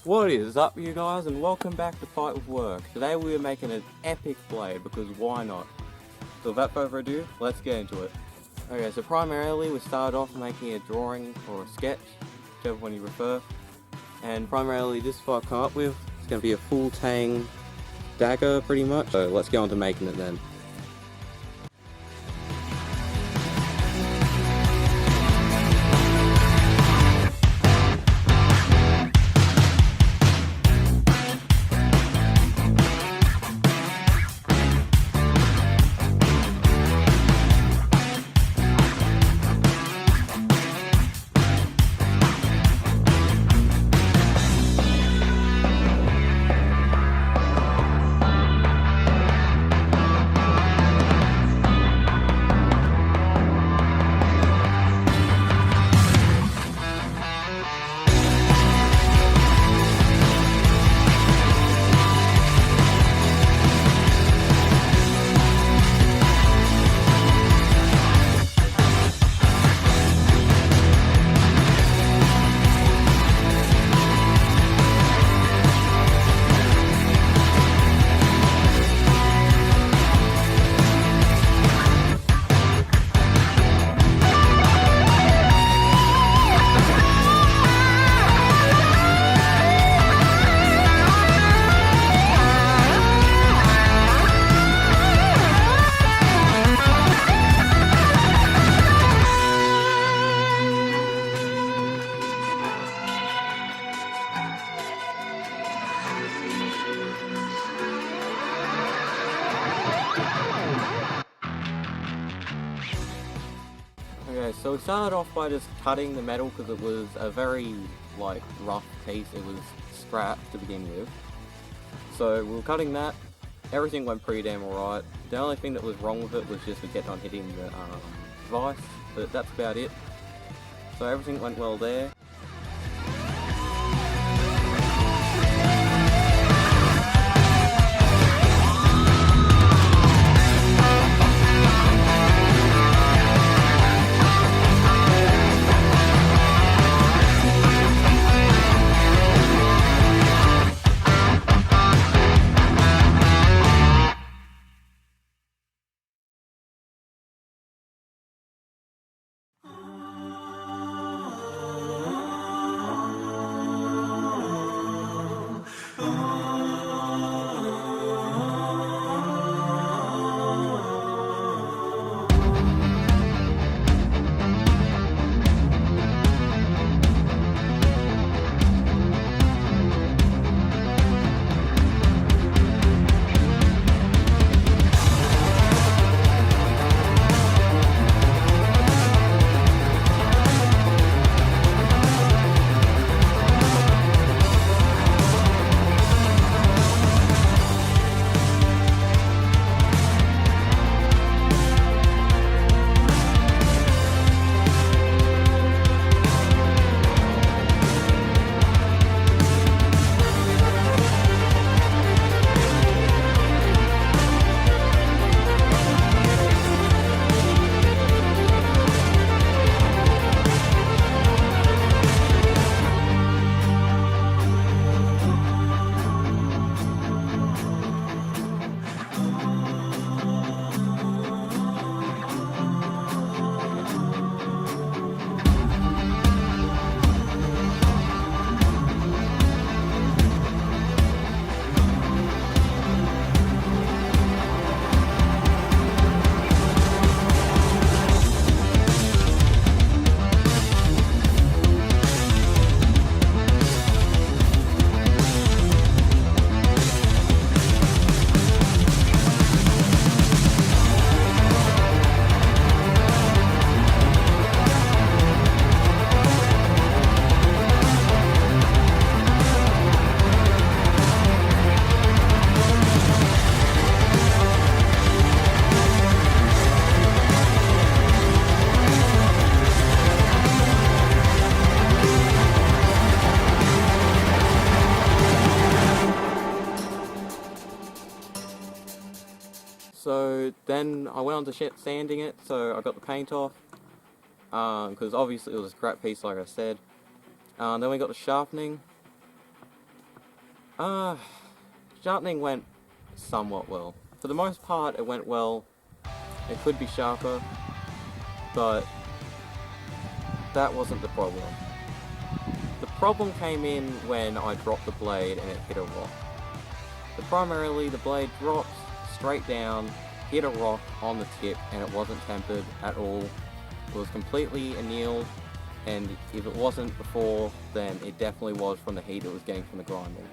What is up, you guys, and welcome back to Fight with Work. Today we are making an epic blade, because why not? So without further ado, let's get into it. Okay, so primarily we started off making a drawing or a sketch, whichever one you prefer. And primarily this is what I've come up with. It's going to be a full tang dagger pretty much. So let's get on to making it then. Okay, so we started off by just cutting the metal because it was a very rough piece. It was scrap to begin with. So we were cutting that. Everything went pretty damn alright. The only thing that was wrong with it was just we kept on hitting the vise, but that's about it. So everything went well there. So then I went on to sanding it, so I got the paint off, because obviously it was a scrap piece like I said. Then we got the sharpening. Sharpening went somewhat well. For the most part it went well. It could be sharper, but that wasn't the problem. The problem came in when I dropped the blade and it hit a rock. Primarily the blade dropped straight down, hit a rock on the tip, and it wasn't tempered at all. It was completely annealed, and if it wasn't before, then it definitely was from the heat it was getting from the grinding.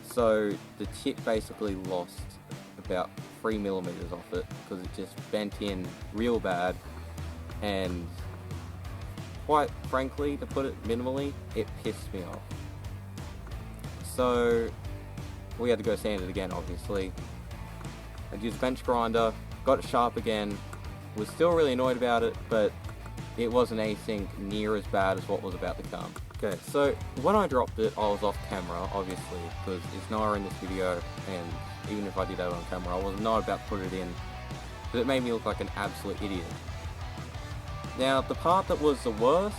So the tip basically lost about 3mm off it, because it just bent in real bad, and quite frankly, to put it minimally, it pissed me off. So we had to go sand it again, obviously. I used a bench grinder, got it sharp again, was still really annoyed about it, but it wasn't anything near as bad as what was about to come. Okay, so when I dropped it, I was off camera, obviously, because it's nowhere in this video, and even if I did have it on camera, I was not about to put it in, because it made me look like an absolute idiot. Now, the part that was the worst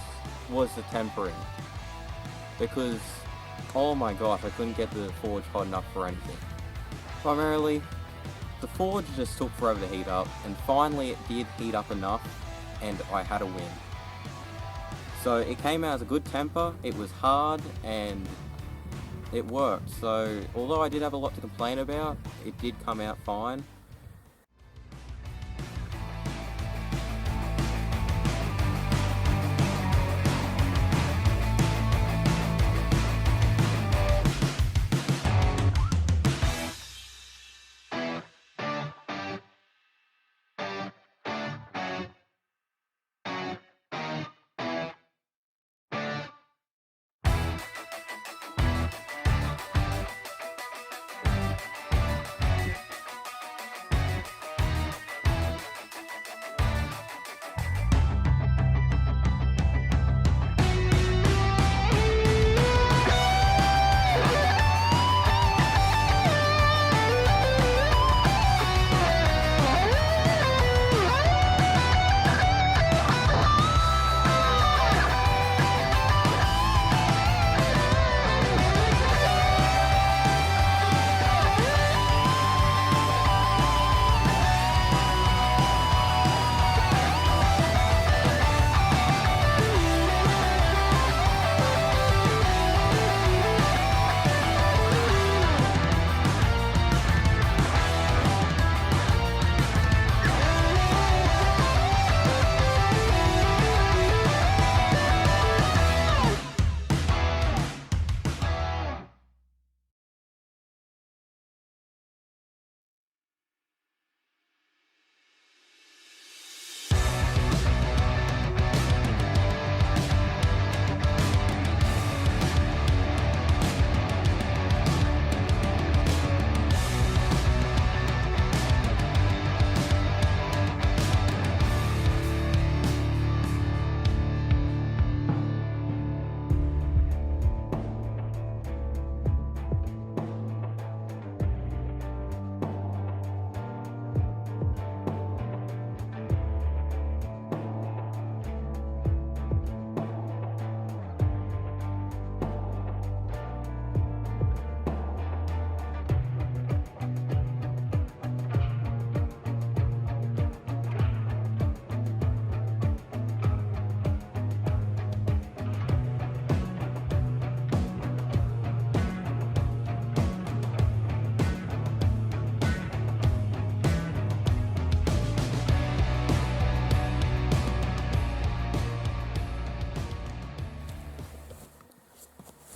was the tempering, because, oh my gosh, I couldn't get the forge hot enough for anything. Primarily, the forge just took forever to heat up, and finally it did heat up enough, and I had a win. So it came out as a good temper, it was hard, and it worked. So although I did have a lot to complain about, it did come out fine.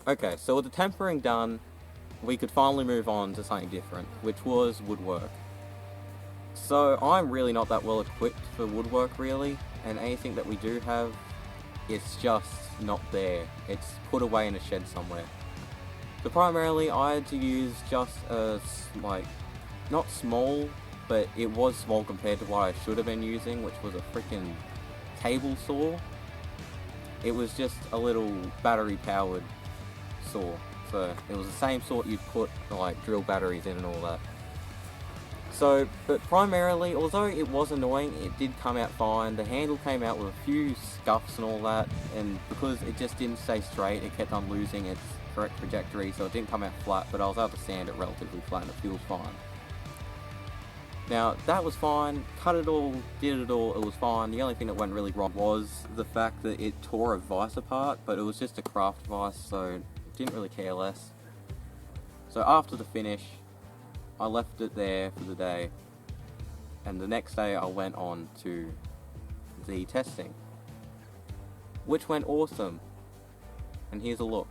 Okay, so with the tempering done, we could finally move on to something different, which was woodwork. So I'm really not that well equipped for woodwork really, and anything that we do have, it's just not there. It's put away in a shed somewhere. So primarily I had to use just a, not small, but it was small compared to what I should have been using, which was a freaking table saw. It was just a little battery powered saw. So it was the same sort you'd put drill batteries in and all that. So, but primarily, although it was annoying, it did come out fine. The handle came out with a few scuffs and all that, and because it just didn't stay straight, it kept on losing its correct trajectory, so it didn't come out flat, but I was able to sand it relatively flat and it feels fine. Now, that was fine, cut it all, did it all, it was fine. The only thing that went really wrong was the fact that it tore a vise apart, but it was just a craft vise, so didn't really care less. So after the finish, I left it there for the day, and the next day I went on to the testing, which went awesome, and here's a look.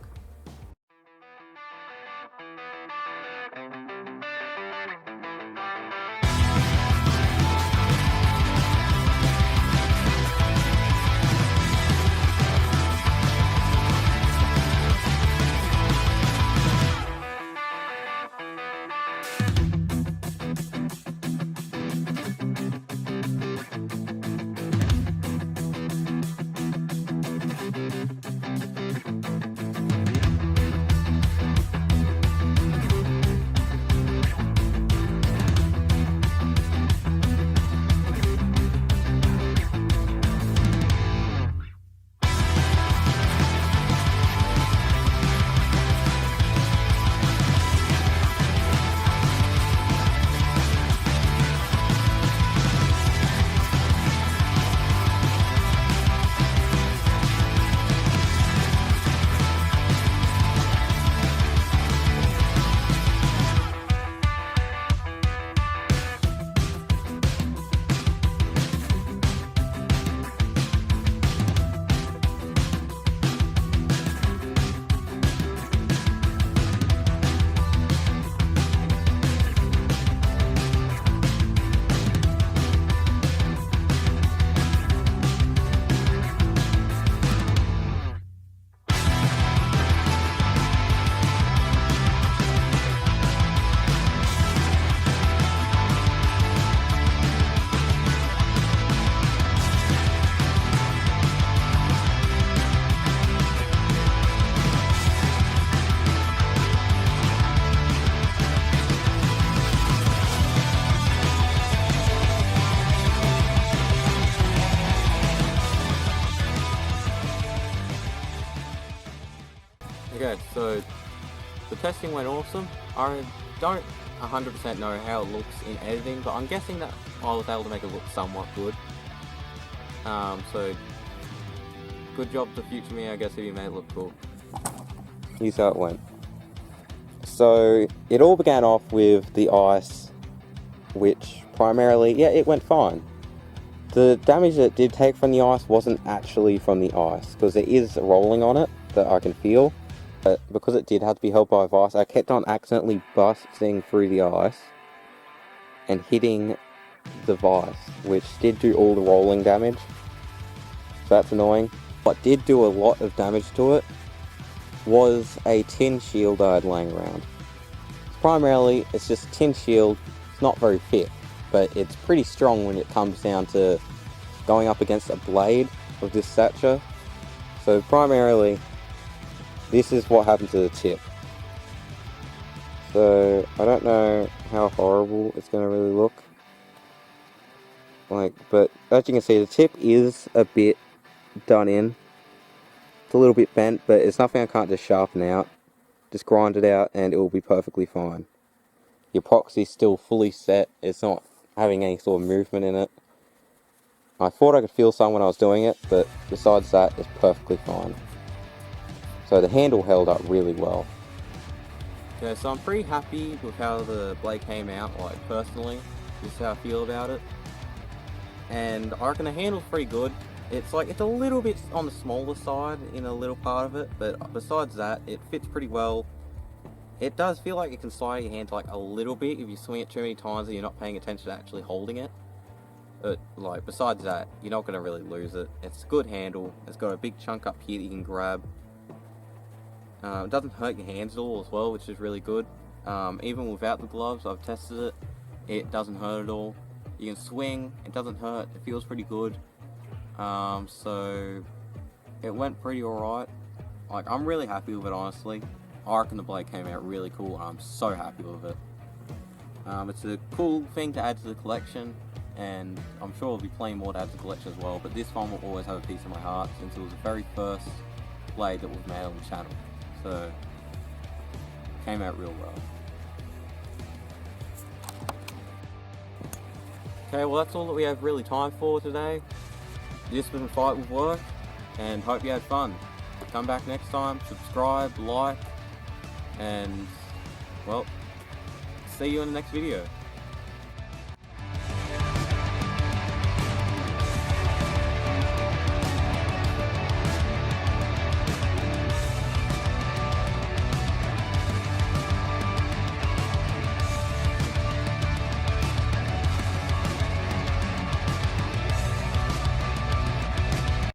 Okay, so the testing went awesome. I don't 100% know how it looks in editing, but I'm guessing that I was able to make it look somewhat good. So good job to future me, I guess, if you made it look cool. Here's how it went. So it all began off with the ice, which primarily, yeah, it went fine. The damage that it did take from the ice wasn't actually from the ice, because there is rolling on it that I can feel. But because it did have to be held by a vise, I kept on accidentally busting through the ice and hitting the vise, which did do all the rolling damage. So that's annoying. What did do a lot of damage to it was a tin shield I had laying around. Primarily, it's just tin shield. It's not very fit, but it's pretty strong when it comes down to going up against a blade of this stature. So primarily, this is what happened to the tip. So I don't know how horrible it's going to really look. But as you can see, the tip is a bit done in. It's a little bit bent, but it's nothing I can't just sharpen out. Just grind it out and it will be perfectly fine. The epoxy is still fully set. It's not having any sort of movement in it. I thought I could feel some when I was doing it, but besides that, it's perfectly fine. So the handle held up really well. Okay, so I'm pretty happy with how the blade came out, personally. This is how I feel about it. And I reckon the handle's pretty good. It's a little bit on the smaller side in a little part of it, but besides that, it fits pretty well. It does feel like it can slide your hand a little bit if you swing it too many times and you're not paying attention to actually holding it. But besides that, you're not going to really lose it. It's a good handle. It's got a big chunk up here that you can grab. It doesn't hurt your hands at all as well, which is really good. Even without the gloves, I've tested it. It doesn't hurt at all. You can swing, it doesn't hurt, it feels pretty good. So it went pretty alright. I'm really happy with it, honestly. I reckon the blade came out really cool and I'm so happy with it. It's a cool thing to add to the collection, and I'm sure I'll be playing more to add to the collection as well, but this one will always have a piece of my heart since it was the very first blade that was made on the channel. So, it came out real well. Okay, well that's all that we have really time for today. This was a fight with work, and hope you had fun. Come back next time, subscribe, like, and well, see you in the next video.